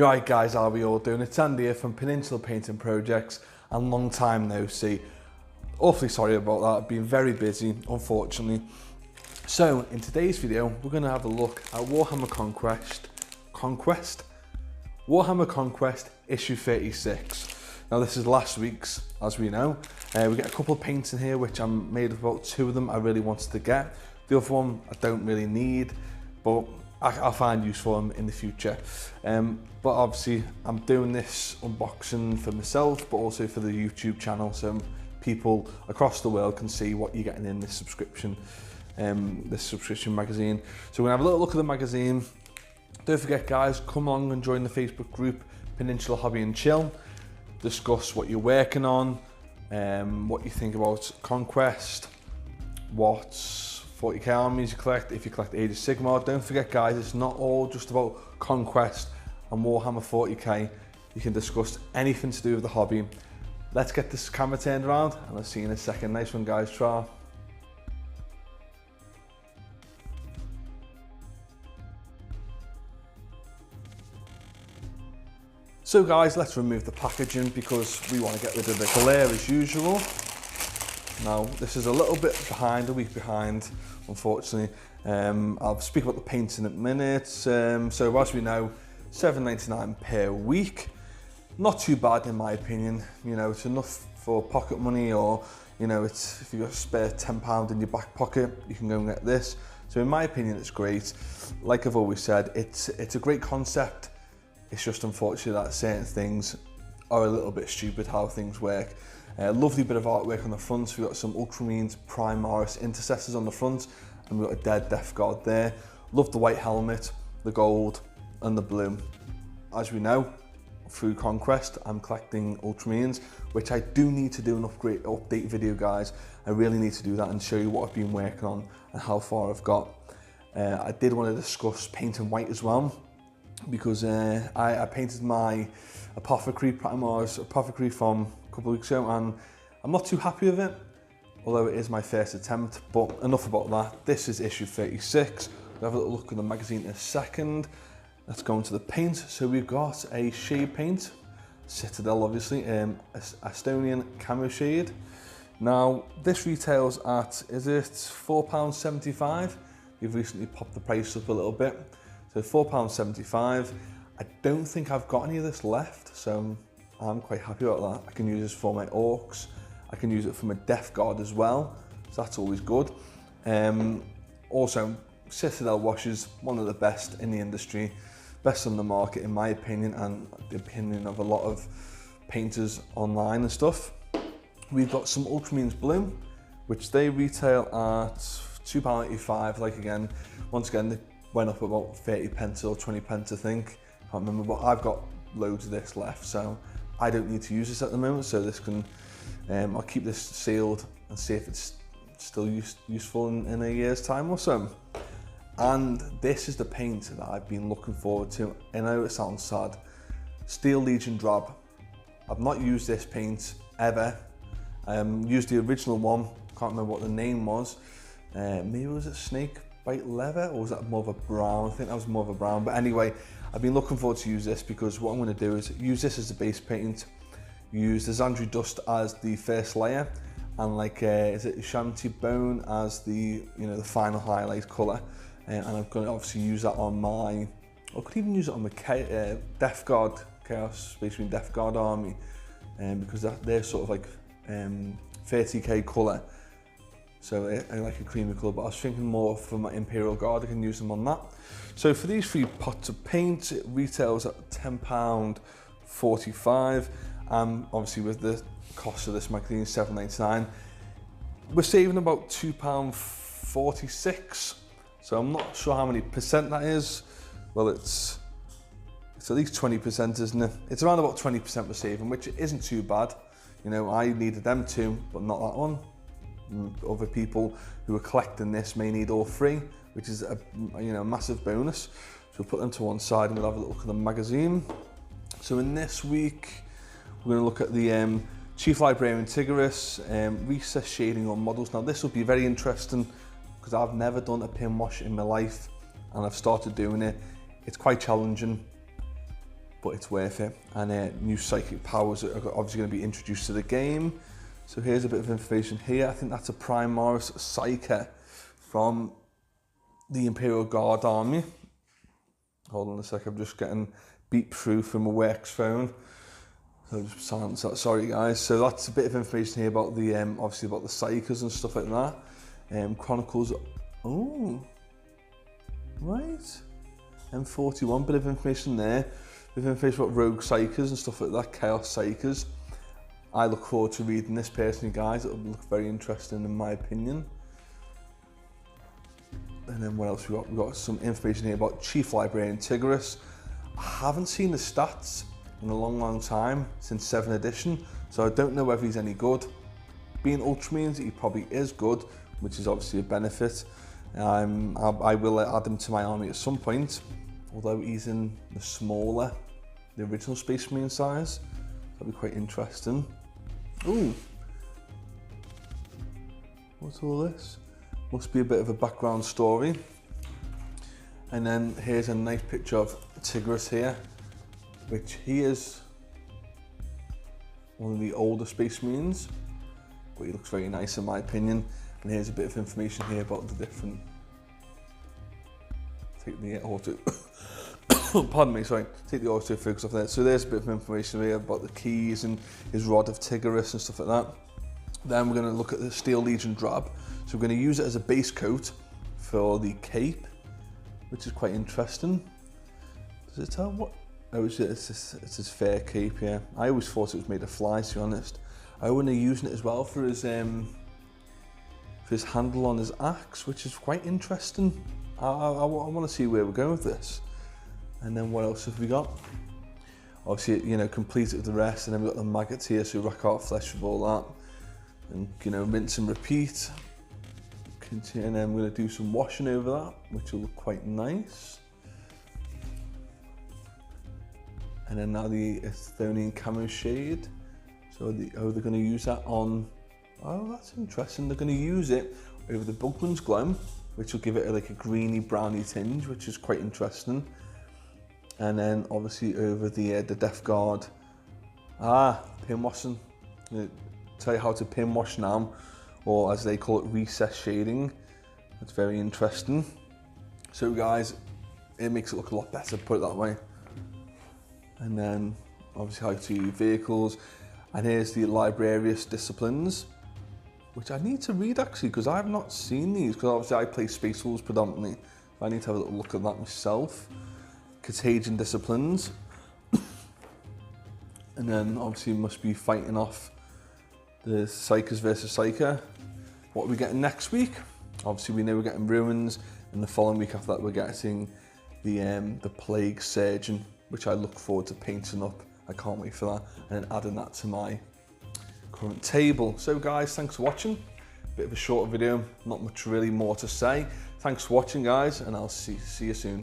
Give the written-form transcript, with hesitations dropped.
You alright guys, how are we all doing? It's Andy here from Peninsula Painting Projects and long time no see. Awfully sorry about that, I've been very busy unfortunately. So in today's video we're going to have a look at Warhammer Conquest? Warhammer Conquest issue 36. Now this is last week's, as we know. We get a couple of paints in here which I'm made of about 2 of them I really wanted to get. The other one I don't really need, but I'll find use for them in the future. But obviously I'm doing this unboxing for myself, but also for the YouTube channel, so people across the world can see what you're getting in this subscription magazine. So we're gonna have a little look at the magazine. Don't forget guys, come along and join the Facebook group Peninsula Hobby and Chill. Discuss what you're working on, what you think about Conquest, what 40k armies you collect, if you collect Age of Sigmar. Don't forget guys, it's not all just about Conquest and Warhammer 40k. You can discuss anything to do with the hobby. Let's get this camera turned around and I'll see you in a second. Nice one guys, try. So guys, let's remove the packaging because we want to get rid of the glare as usual. Now, this is a little bit behind, a week behind, unfortunately. I'll speak about the paints in a minute. So as we know, $7.99 per week. Not too bad in my opinion. You know, it's enough for pocket money, or, you know, it's if you've got a spare £10 in your back pocket, you can go and get this. So in my opinion, it's great. Like I've always said, it's a great concept. It's just unfortunate that certain things are a little bit stupid how things work. Lovely bit of artwork on the front. We've got some Ultramarines Primaris intercessors on the front, and we've got a dead Death Guard there. Love the white helmet, the gold and the blue. As we know, through Conquest, I'm collecting Ultramarines, which I do need to do an update video guys. I really need to do that and show you what I've been working on and how far I've got. I did want to discuss painting white as well, because I painted my Apothecary Primaris from a couple of weeks ago, and I'm not too happy with it, although it is my first attempt. But enough about that. This is issue 36. We'll have a little look at the magazine in a second. Let's go into the paint. So we've got a shade paint, Citadel obviously, Estonian camo shade. Now this retails at, is it £4.75? You've recently popped the price up a little bit. So £4.75. I don't think I've got any of this left, so I'm quite happy about that. I can use this for my orcs. I can use it for my Death Guard as well, so that's always good. Also, Citadel washes, one of the best in the industry, best on the market in my opinion, and the opinion of a lot of painters online and stuff. We've got some Ultramarines Blue, which they retail at £2.85. Like again, once again, they went up about 30 pence or 20 pence I think. Can't remember, but I've got loads of this left, so I don't need to use this at the moment. So this can, I'll keep this sealed and see if it's still useful in a year's time or so. And this is the paint that I've been looking forward to. I know it sounds sad. Steel Legion Drab. I've not used this paint ever. Used the original one. Can't remember what the name was. Maybe was it Snake Bite Leather, or was that more of a brown? I think that was more of a brown. But anyway, I've been looking forward to use this because what I'm going to do is use this as the base paint, use the Xandri Dust as the first layer, and like is it Shanty Bone as the, you know, the final highlight colour. And I'm going to obviously use that on my, I could even use it on my Death Guard, Chaos Space Marine Death Guard army, because they're sort of like 30k colour. So I like a creamy colour, but I was thinking more for my Imperial Guard, I can use them on that. So for these 3 pots of paint, it retails at £10.45. Obviously with the cost of this magazine, £7.99. We're saving about £2.46. So I'm not sure how many percent that is. Well, it's at least 20%, isn't it? It's around about 20% we're saving, which isn't too bad. You know, I needed them 2, but not that one. Other people who are collecting this may need all 3, which is a massive bonus. So we'll put them to one side and we'll have a look at the magazine. So in this week, we're going to look at the Chief Librarian Tigris, recess shading on models. Now this will be very interesting because I've never done a pin wash in my life, and I've started doing it. It's quite challenging. but it's worth it. And new psychic powers are obviously going to be introduced to the game. So here's a bit of information here. I think that's a Primaris Psyker from the Imperial Guard Army. Hold on a sec, I'm just getting beep through from a works phone. So just silence that, sorry guys. So that's a bit of information here about the, obviously about the Psykers and stuff like that. Chronicles, oh, right. M41, bit of information there. Bit of information about Rogue Psykers and stuff like that, Chaos Psykers. I look forward to reading this personally, guys. It'll look very interesting in my opinion. And then what else we got? We've got some information here about Chief Librarian Tigris. I haven't seen the stats in a long time, since 7th edition, so I don't know whether he's any good. Being Ultramarines, he probably is good, which is obviously a benefit. I will add him to my army at some point, although he's in the smaller, the original Space Marine size. That'll be quite interesting. Ooh, what's all this? Must be a bit of a background story. And then here's a nice picture of Tigris here, which he is one of the older Space Marines, but he looks very nice in my opinion. And here's a bit of information here about the different, take the auto, pardon me, sorry, take the auto focus off there. So there's a bit of information here about the keys and his Rod of Tigris and stuff like that. Then we're going to look at the Steel Legion Drab. So we're going to use it as a base coat for the cape, which is quite interesting. Does it tell what? Oh, it's his fair cape, yeah. I always thought it was made of flies, to be honest. I want to use it as well for his handle on his axe, which is quite interesting. I want to see where we're going with this. And then what else have we got? Obviously, you know, complete it with the rest, and then we've got the maggots here, so rack out flesh with all that. And, you know, rinse and repeat. And then we're going to do some washing over that, which will look quite nice. And then now the Athonian camo shade. So they're going to use that on, oh, that's interesting. They're going to use it over the Bugman's Glow, which will give it like a greeny browny tinge, which is quite interesting. And then obviously over the Death Guard, pin washing. Tell you how to pin wash now, or as they call it, recess shading. It's very interesting. So guys, it makes it look a lot better, put it that way. And then obviously how to use vehicles. And here's the Librarius Disciplines, which I need to read actually, because I have not seen these, because obviously I play Space Wolves predominantly. I need to have a little look at that myself. Contagion Disciplines. And then obviously must be fighting off the Psykers versus Psyker. What are we getting next week? Obviously we know we're getting Ruins, and the following week after that we're getting the Plague Surgeon, which I look forward to painting up. I can't wait for that, and then adding that to my current table. So guys, thanks for watching. Bit of a short video, not much really more to say. Thanks for watching guys, and I'll see you soon.